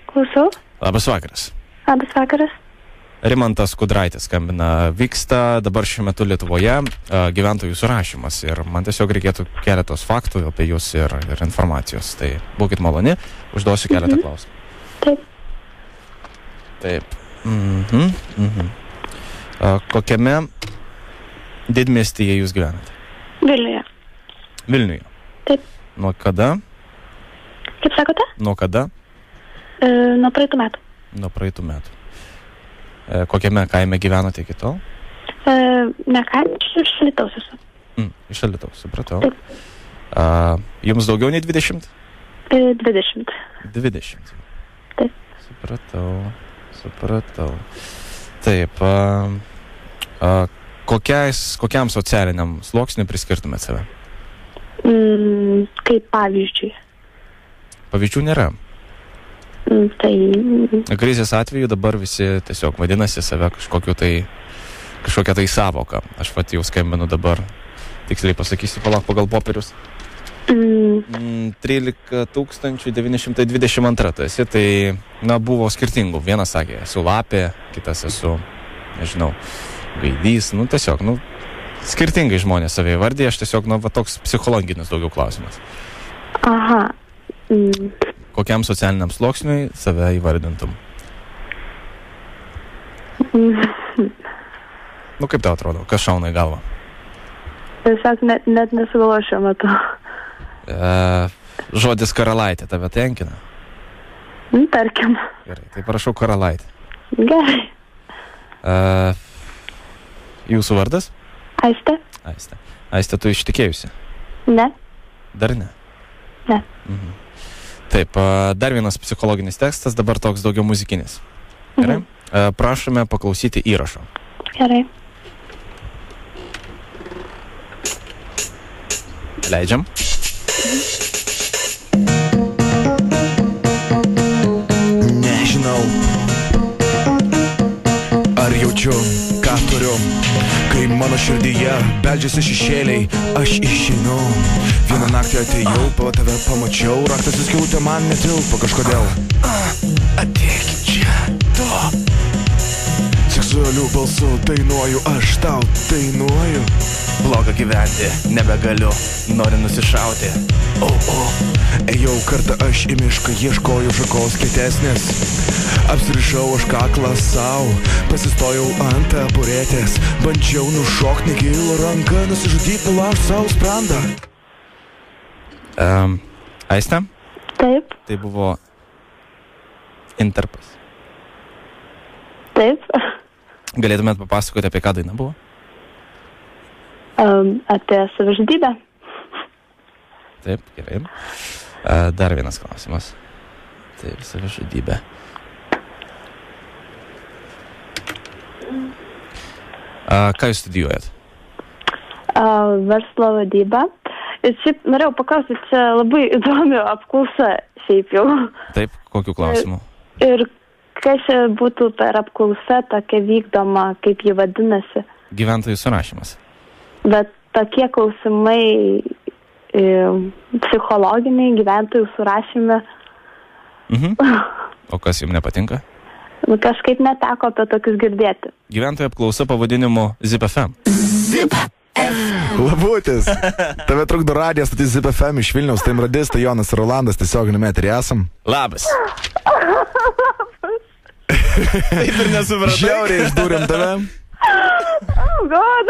Klausau. Labas vakaras. Labas vakaras. Rimantas Kudraitis skambina. Vyksta dabar šiuo metu Lietuvoje gyventojų surašymas ir man tiesiog reikėtų keletos faktų apie jūs ir informacijos. Tai būkit maloni, užduosiu keletą klausimų. Taip. Kokiame didmiestyje jūs gyvenate? Vilniuje. Vilniuje? Taip. Nuo kada? Kaip sakote? Nuo kada? Nuo praeitų metų. Nuo praeitų metų. Kokiame kaime gyvenote iki tol? Ne kaime, iš Alytaus esu. Iš Alytaus, supratau. Taip. Jums daugiau nei 20? 20. 20. Taip. Supratau. Taip. Kokiam socialiniam sluoksniui priskirtumėt save? Kaip pavyzdžiui. Pavyzdžių nėra. Tai... Krizės atveju dabar visi tiesiog vadinasi save kažkokią tai savoką. Aš pat jau skambinu dabar. Tiksliai pasakysiu, palauk pagal popierius. 13 922 tu esi, tai, buvo skirtingų. Vienas sakė, esu lapė, kitas esu, nežinau, gaidys, tiesiog, skirtingai žmonės save įvardė, aš tiesiog, toks psichologinis daugiau klausimas. Aha. Kokiam socialiniam sluoksniui save įvardintum? Kaip tau atrodo, kas šauna į galvą? Tiesiog net nesugalvoju šiuo metu. Žodis karalaitė tave tenkina? Tarkim. Gerai, tai parašau karalaitė. Gerai. Jūsų vardas? Aistė. Aistė, tu ištekėjusi? Ne. Dar ne? Ne. Taip, dar vienas psichologinis tekstas, dabar toks daugiau muzikinis. Gerai? Prašome paklausyti įrašo. Gerai. Leidžiam. Nežinau, ar jaučiu, ką turiu, kai mano širdyje beldžiasi šešėliai, aš išeinu. Vieną naktį atėjau, tave pamačiau, raktas įskiautė man netilpo kažkodėl. Ateik čia, tu. Seksualių balsų dainuoju, aš tau dainuoju. Bloga gyventi, nebegaliu, noriu nusišauti. Ėjau kartą aš į mišką, ieškojau šakos kietesnės. Apsirišau aš kaklą sau, pasistojau ant taburetės. Bandžiau nušokt, negilo ranka, nusižudyt, nulaužt savo sprandą. Aiste? Taip. Tai buvo Intarpas. Taip. Galėtumėt papasakoti, apie ką daina buvo? Apie savižudybę. Taip, gerai. Dar vienas klausimas. Taip, savižudybė. Ką jūs studijuojat? Verslo vadybą. Ir šiaip norėjau paklausyti, čia labai įdomi apklausa šiaip jau. Taip, kokių klausimų? Ir kas būtų per apklausa tokia vykdoma, kaip ji vadinasi? Gyventojų surašymas. Bet tokie klausimai psichologiniai, gyventojų surašyme. O kas jums nepatinka? Kažkaip neteko apie tokius girdėti. Gyventojų apklausa pavadinimu Zip FM. Zip FM. Labutis. Tave trukdo radijas, tai Zip FM iš Vilniaus, tai radistai Jonas ir Rolandas, tiesioginiame eteryje esam. Labas. Taip ir nesupratai. Žiauriai išdūrėm tave. Oh, God.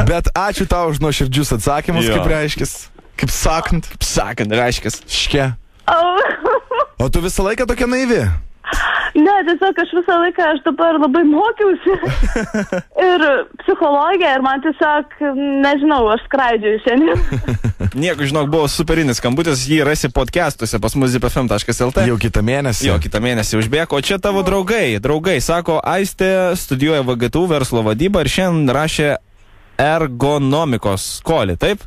Bet ačiū tau už nuoširdžius atsakymus, kaip reiškis. Kaip sakant. Kaip sakant, reiškis. Ške. O tu visą laiką tokia naivi? Ne, tiesiog aš visą laiką, aš dabar labai mokiausi. Ir psichologija, ir man tiesiog, nežinau, aš skraidžiu šiandien. Nieko, žinok, buvo superinis skambutis, jį rasi podcastuose pas mus zipfm.lt. Jau kitą mėnesį. Užbėgo. O čia tavo draugai, sako, Aistė studijuoja VGTU verslo vadybą ir šiandien rašė ergonomikos skolį, taip?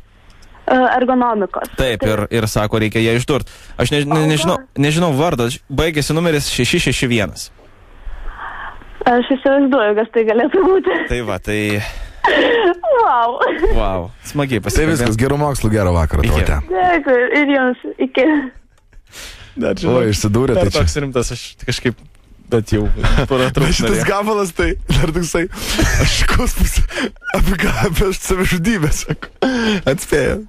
Ergonomikos. Taip, ir sako, reikia ją išdurt. Aš nežinau vardas, baigėsi numeris 661. Aš įsivaizduoju, kas tai galėtų būti. Tai va, tai... Wow. Smagiai pasikalbėm. Tai viskas, gerų mokslų, gero vakaro. Dėkui, ir jums, iki. Dar O, išsidūrė tai dar čia. toks rimtas, aš kažkaip, bet jau porą Bet šitas trūksta. gabalas tai, dar toksai, aš kosmos apie savižudybę, sako, atspėjau.